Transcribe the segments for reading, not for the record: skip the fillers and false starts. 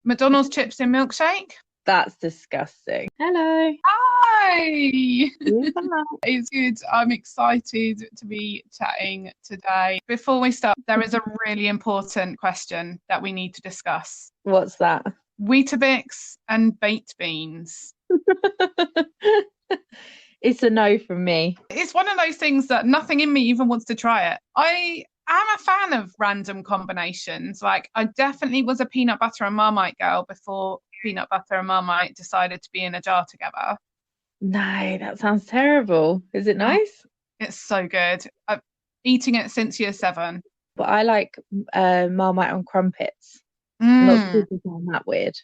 McDonald's chips in milkshake. That's disgusting. Hello. Hi! Hello. It's good. I'm excited to be chatting today. Before we start, there is a really important question that we need to discuss. What's that? Weetabix and baked beans. It's a no from me. It's one of those things that nothing in me even wants to try it. I am a fan of random combinations. Like, I definitely was a peanut butter and Marmite girl before peanut butter and Marmite decided to be in a jar together. No, that sounds terrible. Is it nice? It's so good. I've eating it since year seven. But I like Marmite on crumpets. I'm not sure Mm. if you find that weird.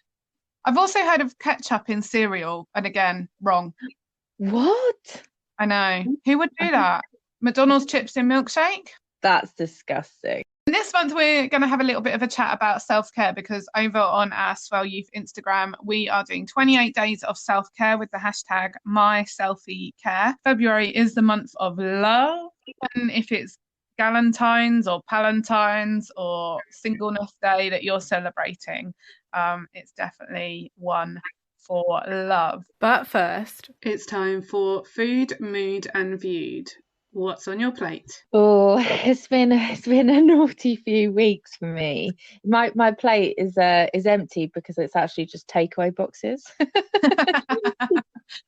I've also heard of ketchup in cereal, and again, wrong. What? I know. Who would do that? McDonald's chips in milkshake? That's disgusting. This month, we're going to have a little bit of a chat about self-care because over on our Swell Youth Instagram, we are doing 28 days of self-care with the hashtag #MySelfieCare. February is the month of love, even if it's Galentine's or Palentine's or Singleness Day that you're celebrating. It's definitely one for love. But first, it's time for Food, Mood and Viewed. What's on your plate? Oh, it's been a naughty few weeks for me. My plate is empty because it's actually just takeaway boxes.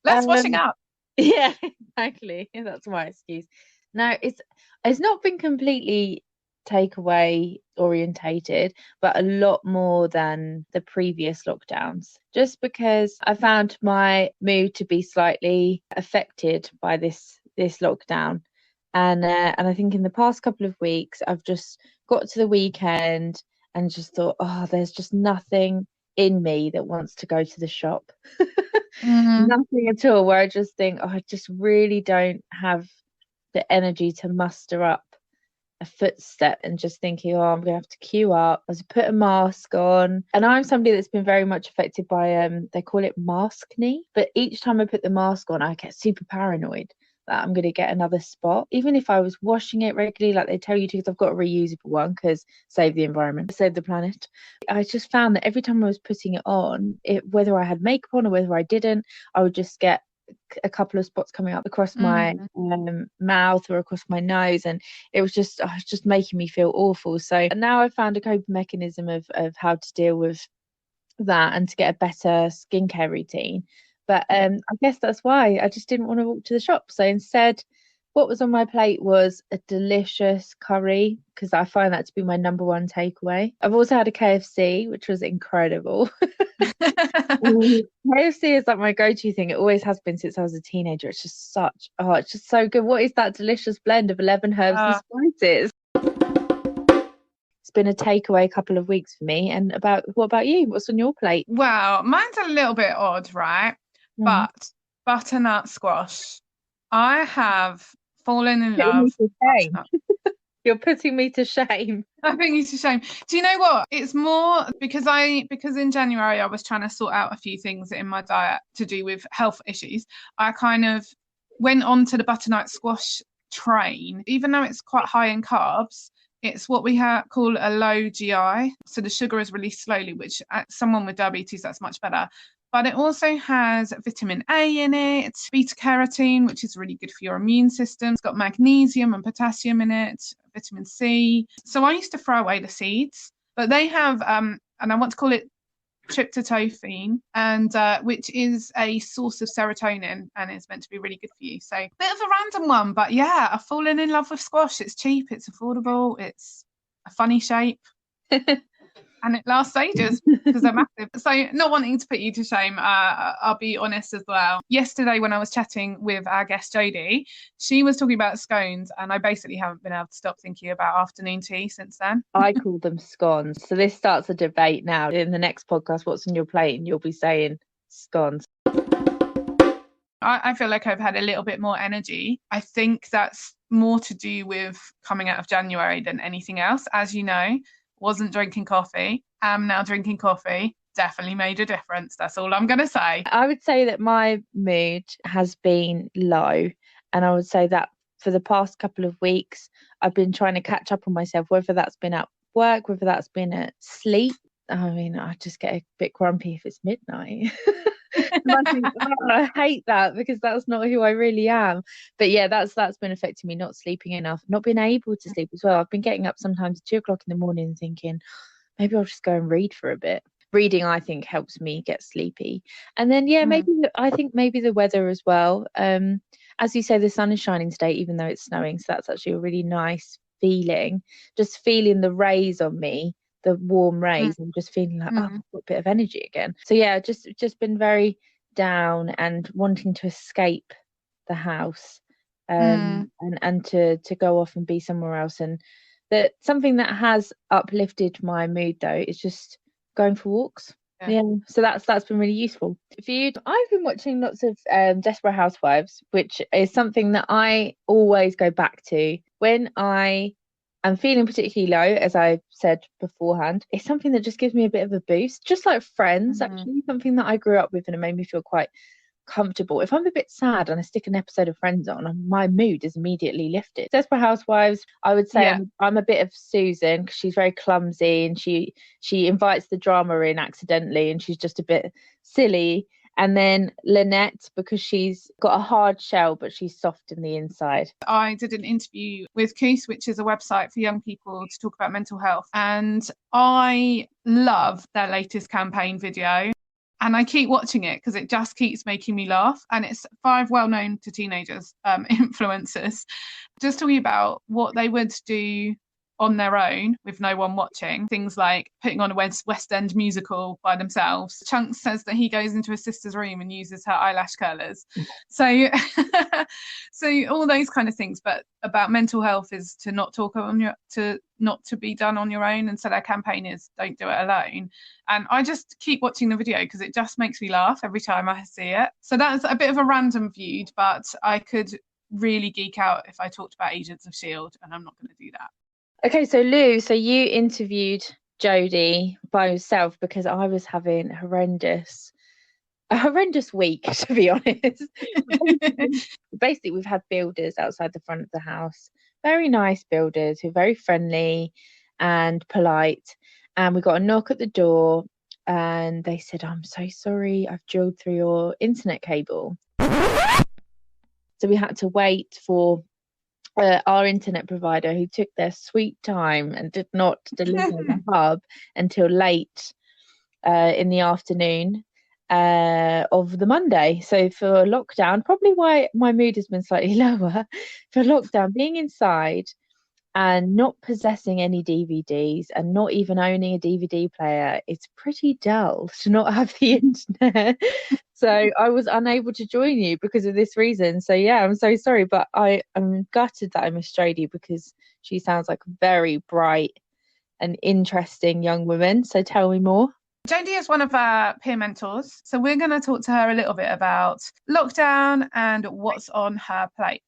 Less washing up. Yeah, exactly. That's my excuse. No, it's not been completely takeaway orientated, but a lot more than the previous lockdowns. Just because I found my mood to be slightly affected by this lockdown. And I think in the past couple of weeks, I've just got to the weekend and just thought, oh, there's just nothing in me that wants to go to the shop. Mm. Nothing at all, where I just think, oh, I just really don't have the energy to muster up a footstep and just thinking, oh, I'm gonna have to queue up. I was put a mask on, and I'm somebody that's been very much affected by they call it maskne. But each time I put the mask on, I get super paranoid that I'm gonna get another spot, even if I was washing it regularly, like they tell you to, because I've got a reusable one, because save the environment, save the planet. I just found that every time I was putting it on, whether I had makeup on or whether I didn't, I would just get a couple of spots coming up across my mouth or across my nose, and it was just making me feel awful. So now I've found a coping mechanism of how to deal with that and to get a better skincare routine. But I guess that's why I just didn't want to walk to the shop. So instead, what was on my plate was a delicious curry, because I find that to be my number one takeaway. I've also had a KFC, which was incredible. KFC is like my go-to thing. It always has been since I was a teenager. It's just so good. What is that delicious blend of 11 herbs and spices? It's been a takeaway couple of weeks for me. And what about you? What's on your plate? Well, mine's a little bit odd, right? Mm. But butternut squash. I have fallen in Putting me love to with shame. butternut. You're putting me to shame. I think it's a shame. Do you know what? It's more because in January I was trying to sort out a few things in my diet to do with health issues. I kind of went on to the butternut squash train, even though it's quite high in carbs. It's what we call a low GI. So the sugar is released slowly, which someone with diabetes, that's much better. But it also has vitamin A in it, beta carotene, which is really good for your immune system. It's got magnesium and potassium in it, vitamin C. So I used to throw away the seeds, but they have, and I want to call it tryptophan, and which is a source of serotonin, and it's meant to be really good for you. So bit of a random one, but yeah, I've fallen in love with squash. It's cheap, it's affordable, it's a funny shape. And it lasts ages because they're massive. So not wanting to put you to shame, I'll be honest as well. Yesterday when I was chatting with our guest Jodie, she was talking about scones, and I basically haven't been able to stop thinking about afternoon tea since then. I call them scones. So this starts a debate now. In the next podcast, what's on your plate? And you'll be saying scones. I feel like I've had a little bit more energy. I think that's more to do with coming out of January than anything else. As you know, wasn't drinking coffee, am now drinking coffee. Definitely made a difference. That's all I'm going to say. I would say that my mood has been low, and I would say that for the past couple of weeks, I've been trying to catch up on myself, whether that's been at work, whether that's been at sleep. I mean, I just get a bit grumpy if it's midnight. And I think, oh, I hate that because that's not who I really am. But yeah, that's been affecting me, not sleeping enough, not being able to sleep as well. I've been getting up sometimes at 2 o'clock in the morning and thinking, maybe I'll just go and read for a bit. Reading, I think, helps me get sleepy. And then yeah, I think maybe the weather as well. As you say, the sun is shining today, even though it's snowing. So that's actually a really nice feeling. Just feeling the rays on me, the warm rays, and just feeling like, oh, I've got a bit of energy again. So yeah, just been very down and wanting to escape the house, and to go off and be somewhere else. And that something that has uplifted my mood though is just going for walks. Yeah, so that's been really useful for you. I've been watching lots of Desperate Housewives, which is something that I always go back to when I am feeling particularly low, as I said beforehand. It's something that just gives me a bit of a boost, just like Friends, actually, something that I grew up with and it made me feel quite comfortable. If I'm a bit sad and I stick an episode of Friends on, my mood is immediately lifted. Desperate Housewives, I would say I'm a bit of Susan because she's very clumsy and she invites the drama in accidentally and she's just a bit silly. And then Lynette, because she's got a hard shell but she's soft in the inside. I did an interview with Koos, which is a website for young people to talk about mental health, and I love their latest campaign video. And I keep watching it because it just keeps making me laugh. And it's 5 well-known to teenagers influencers just talking about what they would do on their own with no one watching. Things like putting on a West End musical by themselves. Chunks says that he goes into his sister's room and uses her eyelash curlers. So all those kind of things. But about mental health is to not talk not to be done on your own. And so their campaign is don't do it alone. And I just keep watching the video because it just makes me laugh every time I see it. So that's a bit of a random viewed, but I could really geek out if I talked about Agents of S.H.I.E.L.D. and I'm not going to do that. Okay, so Lou, you interviewed Jodie by yourself because I was having a horrendous week, to be honest. Basically, we've had builders outside the front of the house, very nice builders who are very friendly and polite. And we got a knock at the door and they said, I'm so sorry, I've drilled through your internet cable. So we had to wait for our internet provider, who took their sweet time and did not deliver the hub until late in the afternoon of the Monday. So for lockdown, probably why my mood has been slightly lower, for lockdown, being inside and not possessing any DVDs and not even owning a DVD player, it's pretty dull to not have the internet. So I was unable to join you because of this reason. So yeah, I'm so sorry, but I am gutted that I missed Jodie because she sounds like a very bright and interesting young woman. So tell me more. Jodie is one of our peer mentors. So we're going to talk to her a little bit about lockdown and what's on her plate.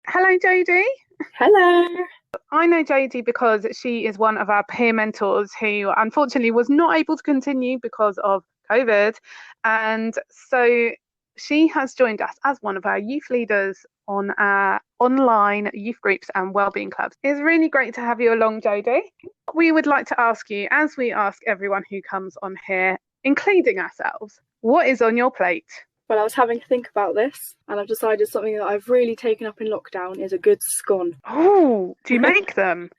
Hello, Jodie. Hello. I know Jodie because she is one of our peer mentors who unfortunately was not able to continue because of COVID. And so she has joined us as one of our youth leaders on our online youth groups and wellbeing clubs. It's really great to have you along, Jodie. We would like to ask you, as we ask everyone who comes on here, including ourselves, what is on your plate? Well, I was having to think about this and I've decided something that I've really taken up in lockdown is a good scone. Oh, do you make them?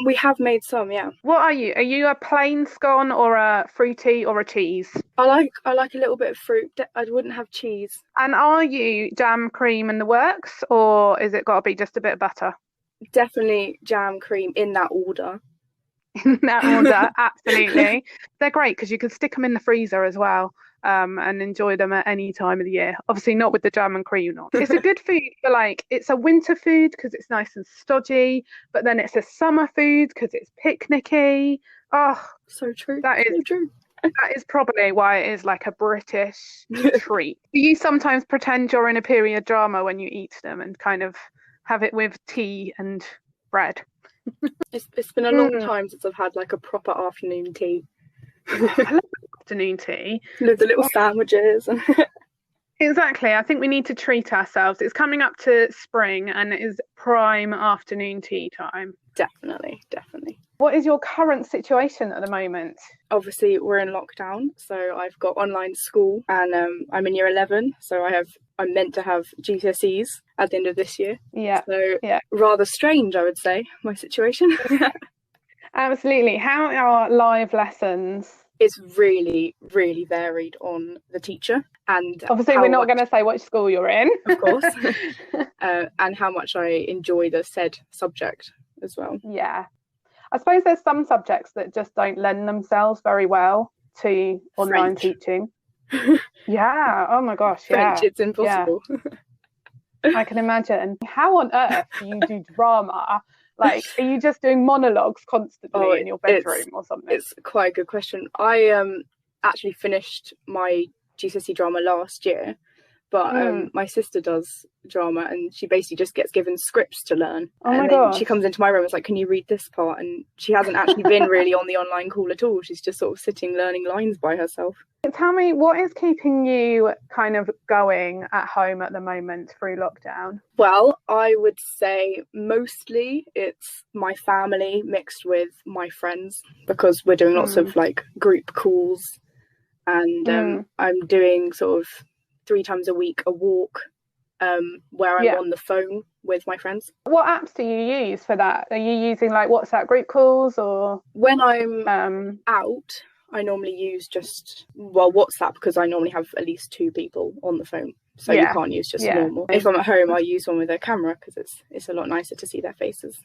We have made some, yeah. What are you? Are you a plain scone or a fruity or a cheese? I like a little bit of fruit. I wouldn't have cheese. And are you jam, cream and the works, or is it got to be just a bit of butter? Definitely jam, cream in that order. In that order, absolutely. They're great because you can stick them in the freezer as well. And enjoy them at any time of the year. Obviously not with the jam and cream on. It's a good food for it's a winter food because it's nice and stodgy, but then it's a summer food because it's picnicky. Oh, so true. That is so true. That is probably why it is like a British treat. Do you sometimes pretend you're in a period drama when you eat them and kind of have it with tea and bread? It's been a long time since I've had like a proper afternoon tea. I love afternoon tea. Love the little sandwiches. Exactly. I think we need to treat ourselves. It's coming up to spring and it is prime afternoon tea time. Definitely. What is your current situation at the moment? Obviously, we're in lockdown, so I've got online school, and I'm in year 11, so I'm meant to have GCSEs at the end of this year. Yeah. So yeah. rather strange, I would say, my situation. Absolutely. How are live lessons? It's really, really varied on the teacher, and obviously we're not going to say which school you're in, of course, and how much I enjoy the said subject as well. Yeah, I suppose there's some subjects that just don't lend themselves very well to online teaching. Yeah, oh my gosh, French, yeah, it's impossible. Yeah. I can imagine. How on earth do you do drama? Like, are you just doing monologues constantly in your bedroom or something? It's quite a good question. I actually finished my GCSE drama last year, but my sister does drama, and she basically just gets given scripts to learn. Oh my gosh. She comes into my room and is like, can you read this part? And she hasn't actually been really on the online call at all. She's just sort of sitting learning lines by herself. Tell me, what is keeping you kind of going at home at the moment through lockdown? Well, I would say mostly it's my family mixed with my friends, because we're doing lots of like group calls, and I'm doing sort of 3 times a week a walk where I'm on the phone with my friends. What apps do you use for that? Are you using like WhatsApp group calls, or when I'm out, I normally use just WhatsApp, because I normally have at least 2 people on the phone, so you can't use just normal. If I'm at home, I use one with a camera, because it's a lot nicer to see their faces.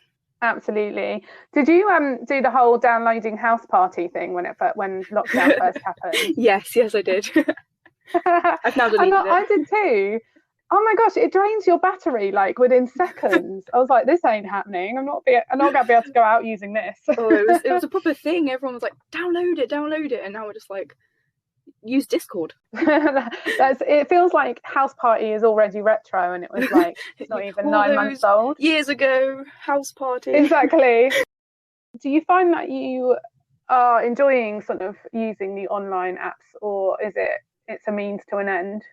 Absolutely. Did you do the whole downloading house party thing when lockdown first happened? Yes, I did. I've now deleted it. I did too. Oh my gosh, it drains your battery like within seconds. I was like, this ain't happening. I'm not gonna be able to go out using this. It was a proper thing. Everyone was like, download it, and now we're just like, use Discord. It feels like House Party is already retro, and it was like, it's not even 9 months old. Years ago, House Party. Exactly. Do you find that you are enjoying sort of using the online apps, or is it's a means to an end?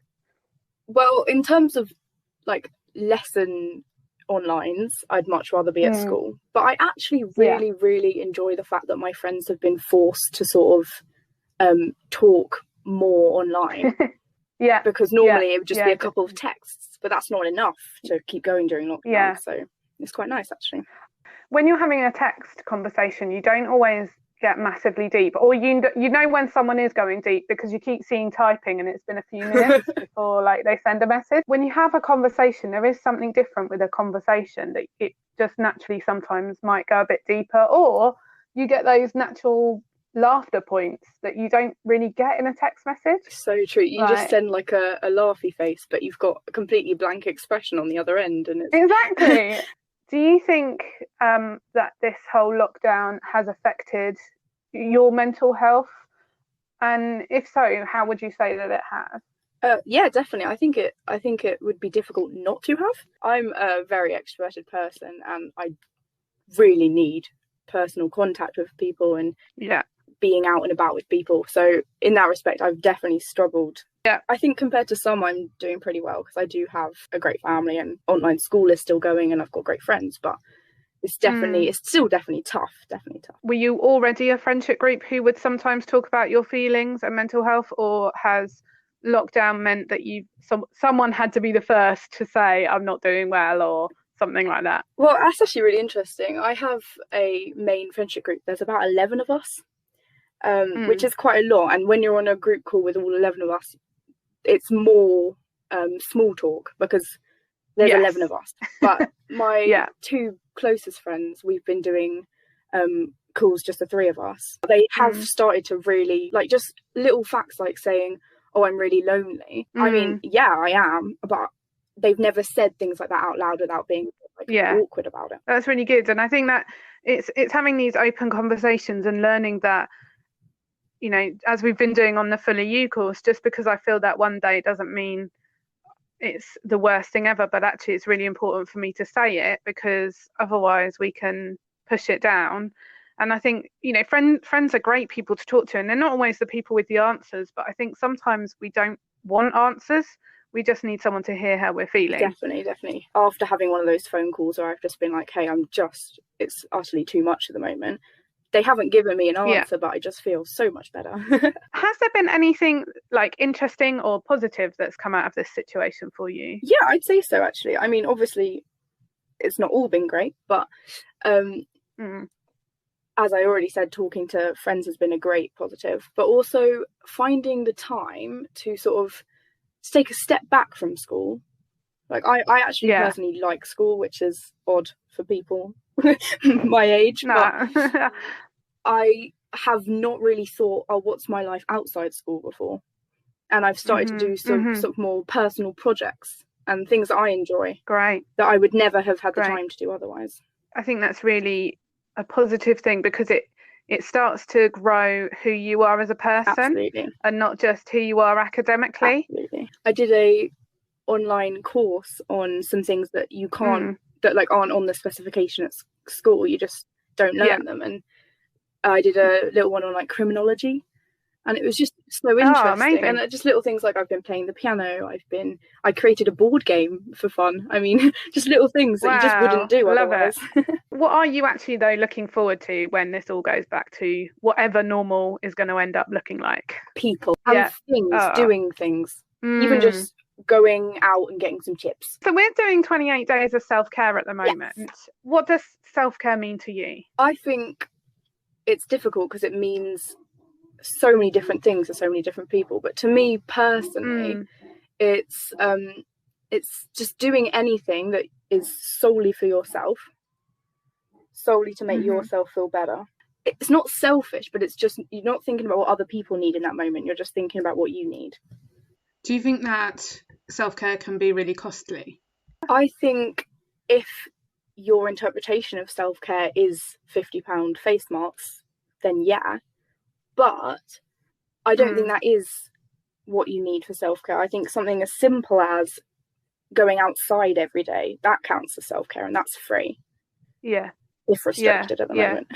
Well, in terms of like lesson onlines, I'd much rather be at school. But I actually really, really enjoy the fact that my friends have been forced to sort of talk more online. Because normally it would just be a couple of texts, but that's not enough to keep going during lockdown. So it's quite nice, actually. When you're having a text conversation, you don't always get massively deep, or you know when someone is going deep because you keep seeing typing and it's been a few minutes before like they send a message. When you have a conversation, there is something different with a conversation, that it just naturally sometimes might go a bit deeper, or you get those natural laughter points that you don't really get in a text message. So true. You just send like a laughy face, but you've got a completely blank expression on the other end, and it's... Exactly. Do you think that this whole lockdown has affected your mental health? And if so, how would you say that it has? Yeah, definitely. I think it would be difficult not to have. I'm a very extroverted person, and I really need personal contact with people and being out and about with people. So in that respect, I've definitely struggled. Yeah, I think compared to some, I'm doing pretty well, because I do have a great family and online school is still going and I've got great friends, but it's still definitely tough. Were you already a friendship group who would sometimes talk about your feelings and mental health, or has lockdown meant that someone had to be the first to say, I'm not doing well, or something like that? Well, that's actually really interesting. I have a main friendship group. There's about 11 of us, which is quite a lot. And when you're on a group call with all 11 of us, it's more small talk, because there's 11 of us. But my 2 closest friends, we've been doing calls, just the 3 of us. They have started to really, like, just little facts like saying, oh, I'm really lonely. I mean, yeah, I am, but they've never said things like that out loud without being awkward about it. That's really good. And I think that it's having these open conversations and learning that, you know, as we've been doing on the Fuller U course, just because I feel that one day doesn't mean it's the worst thing ever, but actually it's really important for me to say it, because otherwise we can push it down. And I think, you know, friends are great people to talk to, and they're not always the people with the answers, but I think sometimes we don't want answers. We just need someone to hear how we're feeling. Definitely. After having one of those phone calls where I've just been like, hey, it's utterly too much at the moment, they haven't given me an answer, but I just feel so much better. Has there been anything like interesting or positive that's come out of this situation for you? Yeah, I'd say so, actually. I mean, obviously it's not all been great, but as I already said, talking to friends has been a great positive, but also finding the time to sort of take a step back from school. Like I actually personally like school, which is odd for people my age, but I have not really thought, oh, what's my life outside school before? And I've started to do some sort of more personal projects and things that I enjoy. Great. That I would never have had the time to do otherwise. I think that's really a positive thing, because it starts to grow who you are as a person. Absolutely. And not just who you are academically. Absolutely. I did a online course on some things that you can't that like aren't on the specification at school. You just don't learn them. And I did a little one on like criminology, and it was just so interesting. And just little things like I've been playing the piano, I created a board game for fun. I mean, just little things that you just wouldn't do otherwise. What are you actually though looking forward to when this all goes back to whatever normal is going to end up looking like? People and things, doing things, even just going out and getting some chips. So we're doing 28 days of self-care at the moment. Yes. What does self-care mean to you? I think it's difficult because it means so many different things to so many different people, but to me personally it's just doing anything that is solely for yourself, solely to make yourself feel better. It's not selfish, but it's just you're not thinking about what other people need in that moment, you're just thinking about what you need. Do you think that self-care can be really costly? I think if your interpretation of self-care is £50 face masks, then yeah. But I don't think that is what you need for self-care. I think something as simple as going outside every day, that counts as self-care, and that's free. Yeah. If restricted at the moment.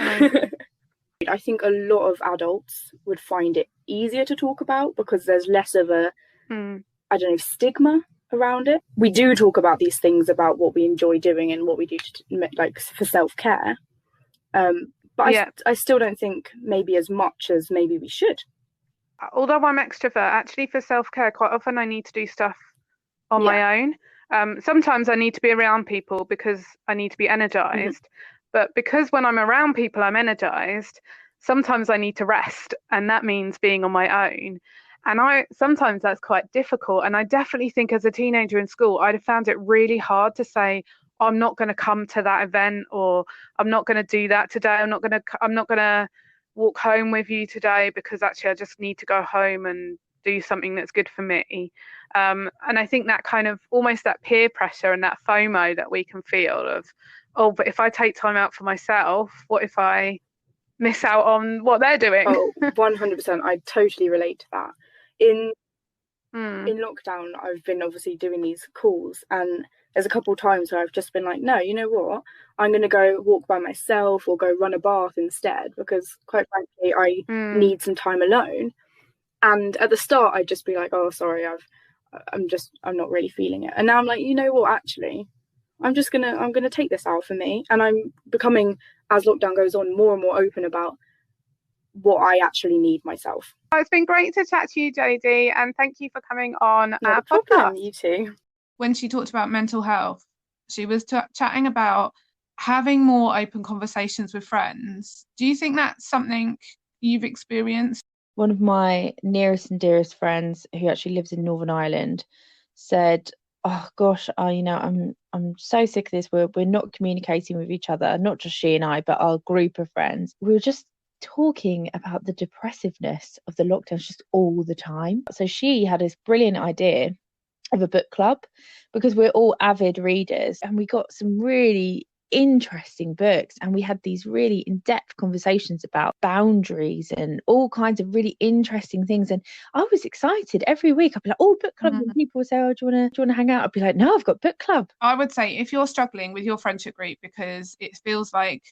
I think a lot of adults would find it easier to talk about because there's less of a, stigma around it. We do talk about these things about what we enjoy doing and what we do like for self-care. But I still don't think maybe as much as maybe we should. Although I'm extrovert, actually for self-care, quite often I need to do stuff on my own. Sometimes I need to be around people because I need to be energized. But because when I'm around people, I'm energized, sometimes I need to rest. And that means being on my own. And sometimes that's quite difficult. And I definitely think as a teenager in school, I'd have found it really hard to say, I'm not going to come to that event, or I'm not going to do that today. I'm not going to walk home with you today because actually I just need to go home and do something that's good for me. And I think that kind of almost that peer pressure and that FOMO that we can feel of, oh, but if I take time out for myself, what if I miss out on what they're doing? Oh, 100%. I totally relate to that. In lockdown, I've been obviously doing these calls, and there's a couple of times where I've just been like, no, you know what? I'm going to go walk by myself or go run a bath instead, because quite frankly, I need some time alone. And at the start, I'd just be like, oh, sorry, I'm not really feeling it. And now I'm like, you know what? Actually, I'm going to take this out for me. And I'm becoming, as lockdown goes on, more and more open about what I actually need myself. It's been great to chat to you, Jodie, and thank you for coming on our podcast. You too. When she talked about mental health, she was chatting about having more open conversations with friends. Do you think that's something you've experienced? One of my nearest and dearest friends, who actually lives in Northern Ireland, said, oh gosh, I'm so sick of this. We're not communicating with each other, not just she and I, but our group of friends. We were just talking about the depressiveness of the lockdowns just all the time. So she had this brilliant idea of a book club, because we're all avid readers, and we got some really interesting books, and we had these really in-depth conversations about boundaries and all kinds of really interesting things. And I was excited. Every week I'd be like, oh, book club. And people would say, oh, do you want to hang out? I'd be like, no, I've got book club. I would say if you're struggling with your friendship group because it feels like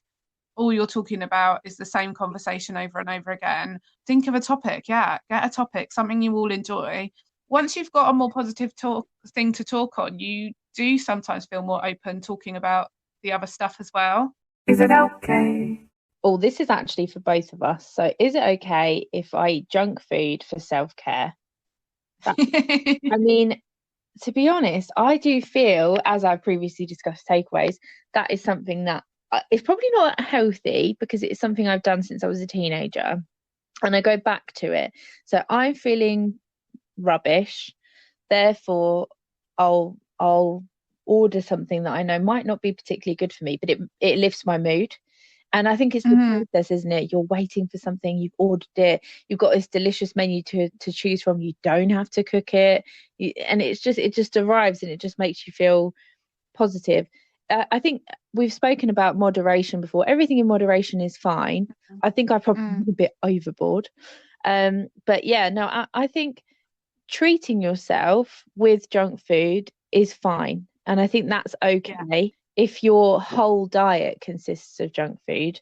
all you're talking about is the same conversation over and over again, think of a topic. Get a topic, something you all enjoy. Once you've got a more positive thing to talk on, you do sometimes feel more open talking about the other stuff as well. Is it okay? Oh, this is actually for both of us. So is it okay if I eat junk food for self-care? I mean, to be honest, I do feel, as I've previously discussed takeaways, that is something that it's probably not healthy because it's something I've done since I was a teenager and I go back to it. So I'm feeling rubbish. Therefore, I'll order something that I know might not be particularly good for me, but it lifts my mood. And I think it's the process, isn't it? You're waiting for something, you've ordered it, you've got this delicious menu to choose from. You don't have to cook it, and it just arrives, and it just makes you feel positive. I think we've spoken about moderation before. Everything in moderation is fine. I think I probably a bit overboard, but yeah, no, I think treating yourself with junk food is fine, and I think that's okay. Yeah. If your whole diet consists of junk food,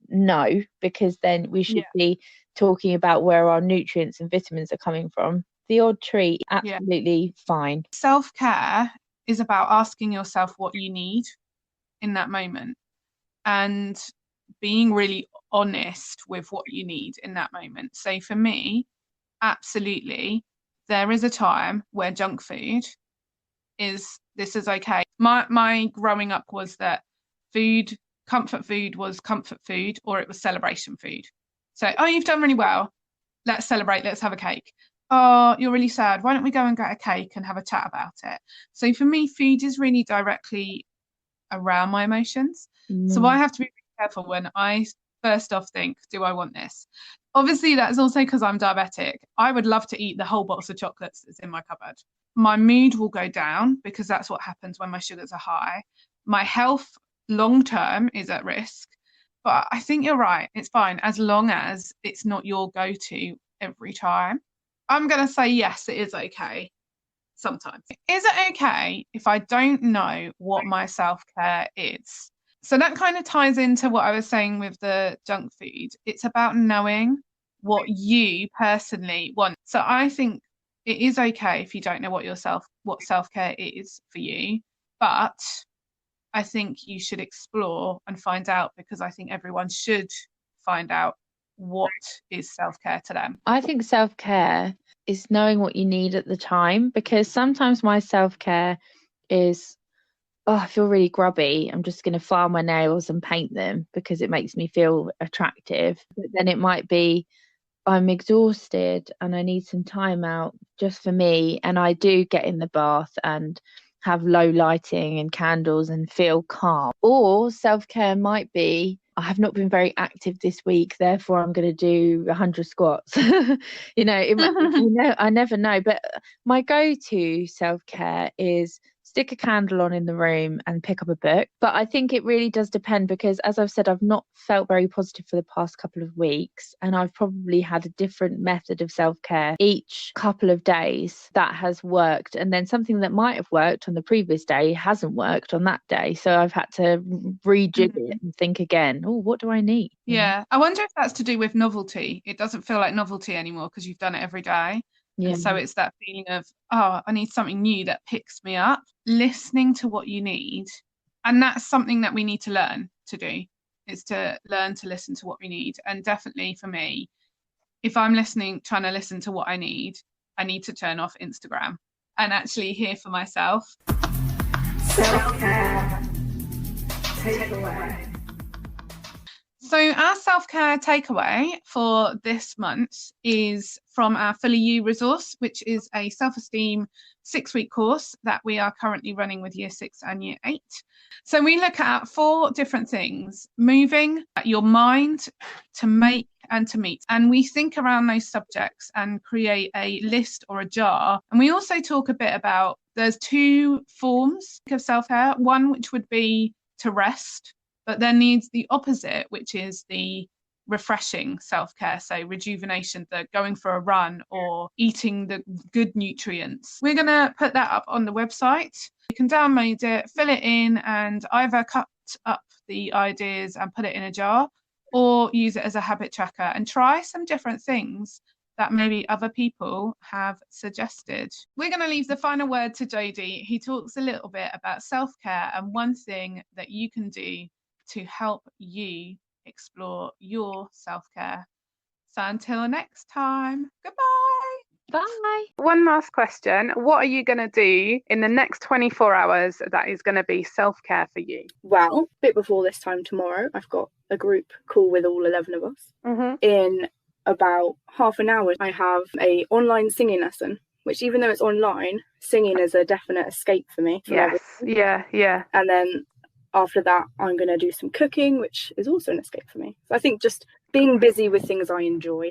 no, because then we should be talking about where our nutrients and vitamins are coming from. The odd treat, absolutely fine. Self-care is about asking yourself what you need in that moment and being really honest with what you need in that moment. So for me, absolutely, there is a time where junk food is okay. My growing up was that comfort food was comfort food, or it was celebration food. So, oh, you've done really well, let's celebrate, let's have a cake. Oh, you're really sad, why don't we go and get a cake and have a chat about it? So for me, food is really directly around my emotions. So I have to be really careful when I first off think, do I want this? Obviously that's also because I'm diabetic. I would love to eat the whole box of chocolates that's in my cupboard. My mood will go down because that's what happens when my sugars are high. My health long term is at risk. But I think you're right, it's fine as long as it's not your go-to every time. I'm going to say yes, it is okay sometimes. Is it okay if I don't know what my self-care is? So that kind of ties into what I was saying with the junk food. It's about knowing what you personally want. So I think it is okay if you don't know what self-care is for you, but I think you should explore and find out, because I think everyone should find out what is self-care to them. I think self-care is knowing what you need at the time, because sometimes my self-care is, oh, I feel really grubby, I'm just going to file my nails and paint them because it makes me feel attractive. But then it might be, I'm exhausted and I need some time out just for me, and I do get in the bath and have low lighting and candles and feel calm. Or self-care might be, I have not been very active this week, therefore I'm going to do 100 squats. I never know. But my go-to self-care is stick a candle on in the room and pick up a book. But I think it really does depend, because as I've said, I've not felt very positive for the past couple of weeks, and I've probably had a different method of self-care each couple of days that has worked, and then something that might have worked on the previous day hasn't worked on that day, so I've had to rejig it and think again, oh, what do I need? Yeah, I wonder if that's to do with novelty. It doesn't feel like novelty anymore because you've done it every day. And so it's that feeling of, oh, I need something new that picks me up. Listening to what you need. And that's something that we need to learn to do, is to learn to listen to what we need. And definitely for me, if I'm trying to listen to what I need to turn off Instagram and actually hear for myself. Self-care takeaway. So our self-care takeaway for this month is from our Fully You resource, which is a self-esteem 6-week course that we are currently running with Year 6 and Year 8. So we look at 4 different things: moving your mind, to make and to meet. And we think around those subjects and create a list or a jar. And we also talk a bit about, there's 2 forms of self-care. One which would be to rest, but then needs the opposite, which is the refreshing self-care, so rejuvenation, the going for a run or eating the good nutrients. We're going to put that up on the website. You can download it, fill it in, and either cut up the ideas and put it in a jar, or use it as a habit tracker and try some different things that maybe other people have suggested. We're going to leave the final word to Jodie. He talks a little bit about self-care and one thing that you can do to help you explore your self-care. So until next time, goodbye. Bye. One last question. What are you going to do in the next 24 hours that is going to be self-care for you? Well, a bit before this time tomorrow, I've got a group call with all 11 of us. In about half an hour, I have a online singing lesson, which even though it's online, singing is a definite escape for me. Yes, yeah. And then after that, I'm going to do some cooking, which is also an escape for me. So I think just being busy with things I enjoy.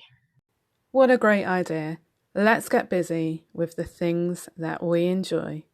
What a great idea. Let's get busy with the things that we enjoy.